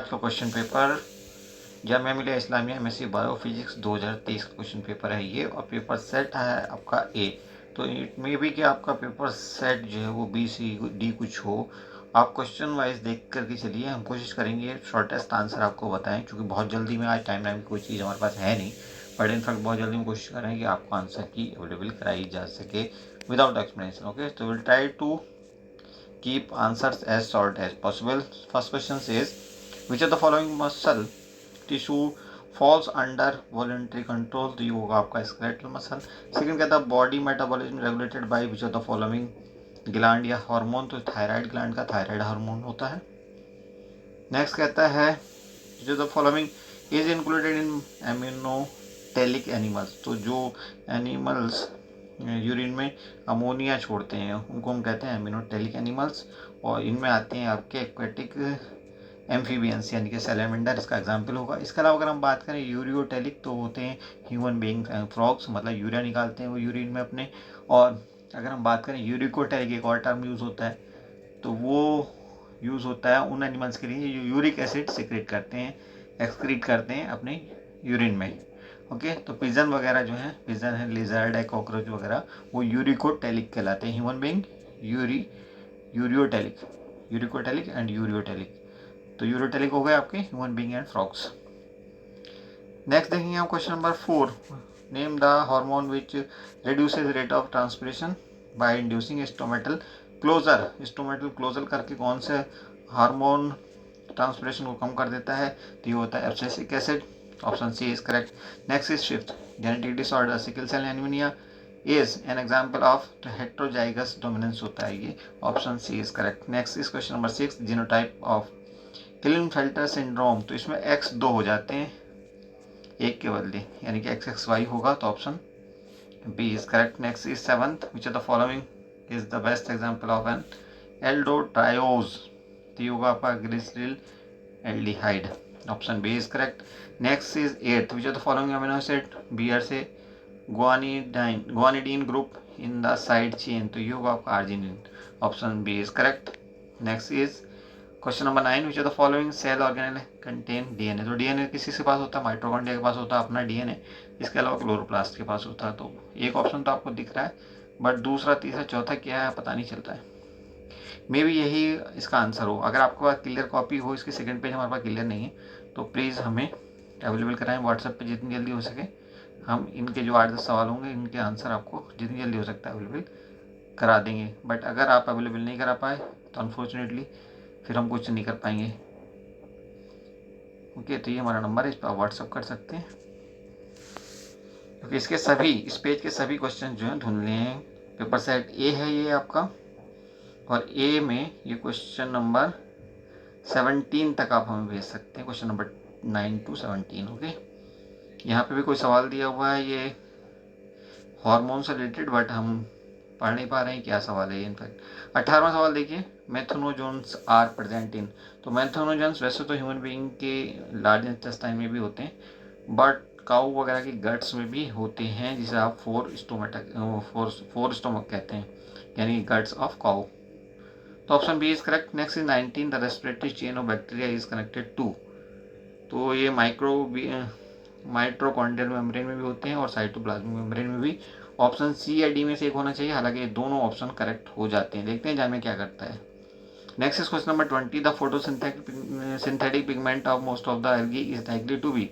का question paper Jamia Millia Islamia MSc biophysics 2023 का question paper है ये, और पेपर सेट है आपका A। तो इट मे बी कि आपका पेपर सेट जो है वो B, C, D कुछ हो। आप क्वेश्चन वाइज देख करके चलिए, हम कोशिश करेंगे शॉर्टेस्ट आंसर आपको बताएं, क्योंकि बहुत जल्दी में आज टाइम लाइन की कोई चीज़ हमारे पास है नहीं, बट इनफैक्ट बहुत जल्दी में कोशिश करें कि आपको आंसर की अवेलेबल कराई जा सके विदाउट एक्सप्लेनेशन। ओके, तो will try to keep answers as short as possible. First question says, which of the following muscle tissue falls under voluntary control? तो ये होगा आपका skeletal muscle। सेकंड कहता है body metabolism regulated by which of the following gland या hormone? तो thyroid gland का thyroid hormone होता है। नेक्स्ट कहता है which of the following is included in ammonotelic animals? तो जो एनिमल्स यूरिन में अमोनिया छोड़ते हैं उनको हम कहते हैं एम्यूनोटेलिक एनिमल्स, और इनमें आते हैं आपके एक्वेटिक एम्फीबियंस यानी कि सैलेमेंडर इसका एग्जाम्पल होगा। इसके अलावा अगर हम बात करें यूरियोटेलिक तो होते हैं ह्यूमन बींग्स एंड फ्रॉग्स, मतलब यूरिया निकालते हैं वो यूरिन में अपने। और अगर हम बात करें यूरिकोटेलिक, एक और टर्म यूज़ होता है, तो वो यूज़ होता है उन एनिमल्स के लिए जो यूरिक एसिड सिक्रेट करते हैं, एक्सक्रीट करते हैं अपने यूरिन में। ओके, तो पिजन वगैरह जो है, पिजन है, लिजर्ड है, कॉकरोच वगैरह, वो यूरिकोटेलिक कहलाते हैं। Human being ureotelic, uricotelic and ureotelic. तो यूरियोटेलिक हो गए आपके human being and frogs. Next देखेंगे हम question number 4। Name the hormone which reduces rate of transpiration by inducing stomatal closure? Stomatal closure करके कौन से हार्मोन ट्रांसपिरेशन को कम कर देता है? तो ये होता है abscisic acid. Option C is correct. Next is fifth, genetic disorder sickle cell anaemia is an example of heterozygous dominance होता है ये। Option C is correct. Next is question number 6, genotype of Klinefelter syndrome? तो इसमें X 2 हो जाते हैं एक के बदले, यानी कि XXY होगा, तो option B is correct. Next is seventh, which of the following is the best example of an aldotriose? तो ये होगा आपका glycerol aldehyde. Option B is correct. Next is eighth, which of the following amino acid bear से guanidine group in the side chain? तो ये होगा आपका arginine. Option B is correct. Next is question number 9, which of the following cell organelle contain DNA? तो DNA किसी के पास होता है? माइटोकॉन्ड्रिया के पास होता है अपना डीएनए, इसके अलावा क्लोरोप्लास्ट के पास होता है। तो एक ऑप्शन तो आपको दिख रहा है, बट दूसरा तीसरा चौथा क्या है पता नहीं चलता है। मे बी यही इसका आंसर हो। अगर आपके पास क्लियर कॉपी हो, इसकी सेकंड पेज हमारे पास क्लियर नहीं है, तो प्लीज़ हमें अवेलेबल कराएं व्हाट्सएप पे जितनी जल्दी हो सके। हम इनके जो 8-10 सवाल होंगे इनके आंसर आपको जितनी जल्दी हो सकता है अवेलेबल करा देंगे। बट अगर आप अवेलेबल नहीं करा पाए तो अनफॉर्चुनेटली फिर हम कुछ नहीं कर पाएंगे। ओके, तो ये हमारा नंबर है, इस पर आप व्हाट्सअप कर सकते हैं, क्योंकि इसके सभी इस पेज के सभी क्वेश्चन जो हैं धुंधले हैं। पेपर सेट A है ये आपका, और A में ये क्वेश्चन नंबर 17 तक आप हमें भेज सकते हैं, क्वेश्चन नंबर 9 to 17। ओके, यहाँ पे भी कोई सवाल दिया हुआ है ये हार्मोन से रिलेटेड, बट हम पढ़ नहीं पा रहे हैं क्या सवाल है ये। इनफैक्ट 18वां सवाल देखिए, मेथनोजोन्स आर प्रेजेंट इन? तो मेथनोजोन्स वैसे तो ह्यूमन बीइंग के लार्ज इंटेस्टाइन में भी होते हैं, बट काऊ वगैरह के गट्स में भी होते हैं, जिसे आप फोर स्टोमक कहते हैं, यानी गट्स ऑफ काऊ। तो option B is correct. Next is 19, the respiratory chain of bacteria is connected to? तो ये माइट्रोकॉन्ड्रियल मेम्ब्रेन में भी होते हैं और साइटोप्लाज्मिक मेम्ब्रेन में भी। ऑप्शन सी या डी में से एक होना चाहिए, हालांकि ये दोनों ऑप्शन करेक्ट हो जाते हैं। देखते हैं जामे क्या करता है। Next is question number 20, the photosynthetic pigment of most of the algae is likely to be?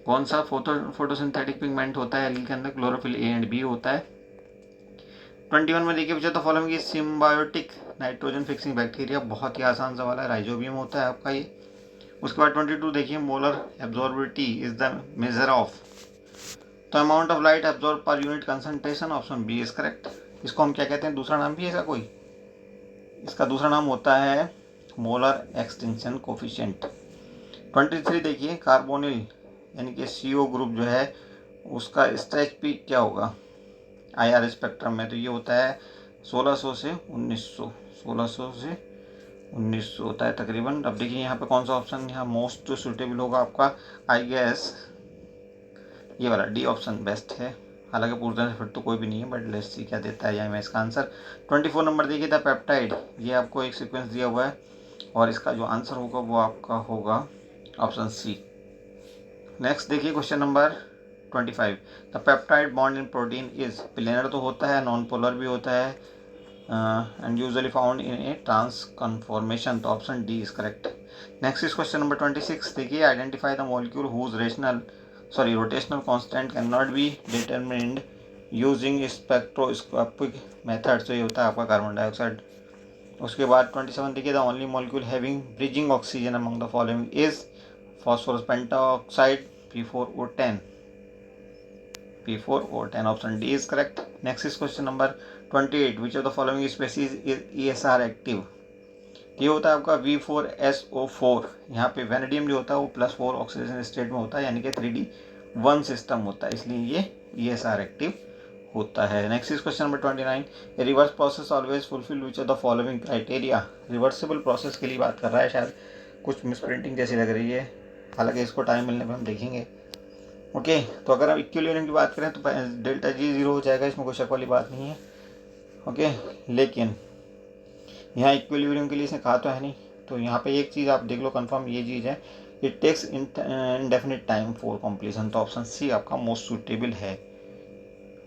कौन सा फोटोसिंथेटिक पिगमेंट होता है एल्गी के अंदर? क्लोरोफिल A एंड B होता है। 21 में देखिए, which the following is symbiotic nitrogen fixing bacteria? बहुत ही आसान सवाल है, राइजोबियम होता है आपका ये। उसके बाद 22 देखिए, molar absorbability is the measure of? तो amount of light absorb per unit concentration. Option B is correct. इसको हम क्या कहते हैं? दूसरा नाम भी है इसका कोई? इसका दूसरा नाम होता है मोलर एक्सटिंक्शन कोफिशिएंट। 23 देखिए, कार्बोनिल यानी कि CO ग्रुप जो है उसका स्ट्रेच पीक क्या होगा IR स्पेक्ट्रम में? तो ये होता है 1600 से 1900, 1600 से 1900 होता है तकरीबन। अब देखिए यहाँ पे कौन सा ऑप्शन यहाँ मोस्ट सुटेबल होगा आपका? आई गेस ये वाला D ऑप्शन बेस्ट है, हालांकि पूरी तरह से फिट तो कोई भी नहीं है, बट लेट्स सी क्या देता है यहाँ में इसका आंसर। 24 नंबर देखिए, द पेप्टाइड, ये आपको एक सीक्वेंस दिया हुआ है और इसका जो आंसर होगा वो आपका होगा ऑप्शन सी। नेक्स्ट देखिए question number 25। The peptide bond in protein is planar तो होता है, नॉन पोलर भी होता है, and usually found in a trans conformation, तो option D is correct. Next is question number 26। देखिए identify the molecule whose rotational constant can not be determined using spectroscopic method, तो ये होता है आपका कार्बन डाइऑक्साइड। उसके बाद 27 देखिए the only molecule having bridging oxygen among the following is phosphorus pentoxide P4O10, P4O10, option D is correct. Next is question number 28. Which of the following species is ESR active? ये होता है आपका V4SO4। यहाँ पे vanadium जो होता है वो +4 ऑक्सीजन स्टेट में होता है, यानी कि 3D1 सिस्टम होता है, इसलिए ये ESR एक्टिव होता है। Next is question number 29। A reverse process always fulfil which of the following criteria? Reversible process के लिए बात कर रहा है, शायद कुछ मिसप्रिंटिंग जैसी लग रही है, हालांकि इसको टाइम मिलने पर हम देखेंगे। ओके, तो अगर हम इक्विलिब्रियम की बात करें तो डेल्टा जी 0 हो जाएगा, इसमें कोई शक वाली बात नहीं है। ओके, लेकिन यहाँ इक्विलिब्रियम के लिए इसने कहा तो है नहीं, तो यहाँ पे एक चीज़ आप देख लो कंफर्म, ये चीज़ है it takes indefinite time for completion, तो ऑप्शन सी आपका मोस्ट सूटेबल है,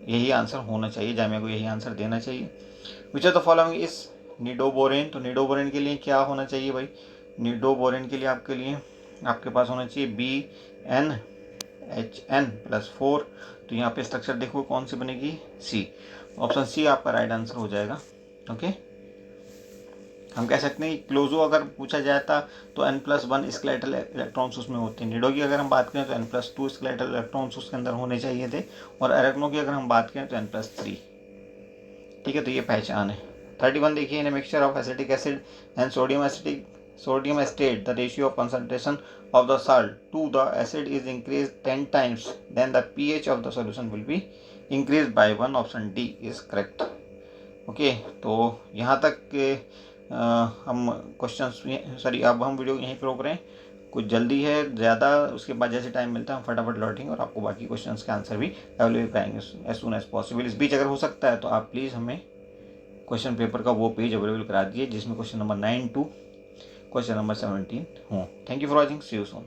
यही आंसर होना चाहिए, जामिया को यही आंसर देना चाहिए। Which of the following is nidoborane? तो निडोबोरेन के लिए क्या होना चाहिए भाई? निडोबोरेन के लिए आपके पास होना चाहिए BnHn+4, तो यहाँ पे स्ट्रक्चर देखो कौन सी बनेगी, सी। ऑप्शन सी आपका राइट आंसर हो जाएगा। ओके, हम कह सकते हैं क्लोजो अगर पूछा जाता तो N+1 स्केलेटल इलेक्ट्रॉन्स उसमें होते हैं। निडो की अगर हम बात करें तो N+2 स्केलेटल इलेक्ट्रॉन्स उसके अंदर होने चाहिए थे, और अरेक्नो की अगर हम बात करें तो N+3। ठीक है, तो ये पहचान है। 31 देखिए, इन mixture of acetic acid and sodium estate the ratio of concentration of the salt to the acid is increased 10 times, then the pH of the solution will be increased by 1, option D is correct. Okay, तो यहाँ तक हम अब हम video यहीं पर रोक रहे हैं, कुछ जल्दी है ज़्यादा, उसके बाद जैसे टाइम मिलता है हम फटाफट लौटेंगे और आपको बाकी क्वेश्चंस के आंसर भी अवेलेबल कराएंगे एज सून एज पॉसिबल। इस बीच अगर हो सकता है तो आप प्लीज़ हमें क्वेश्चन पेपर का वो पेज अवेलेबल करा दिए जिसमें question number 9 to question number 17 हो। Thank you for watching, see you soon.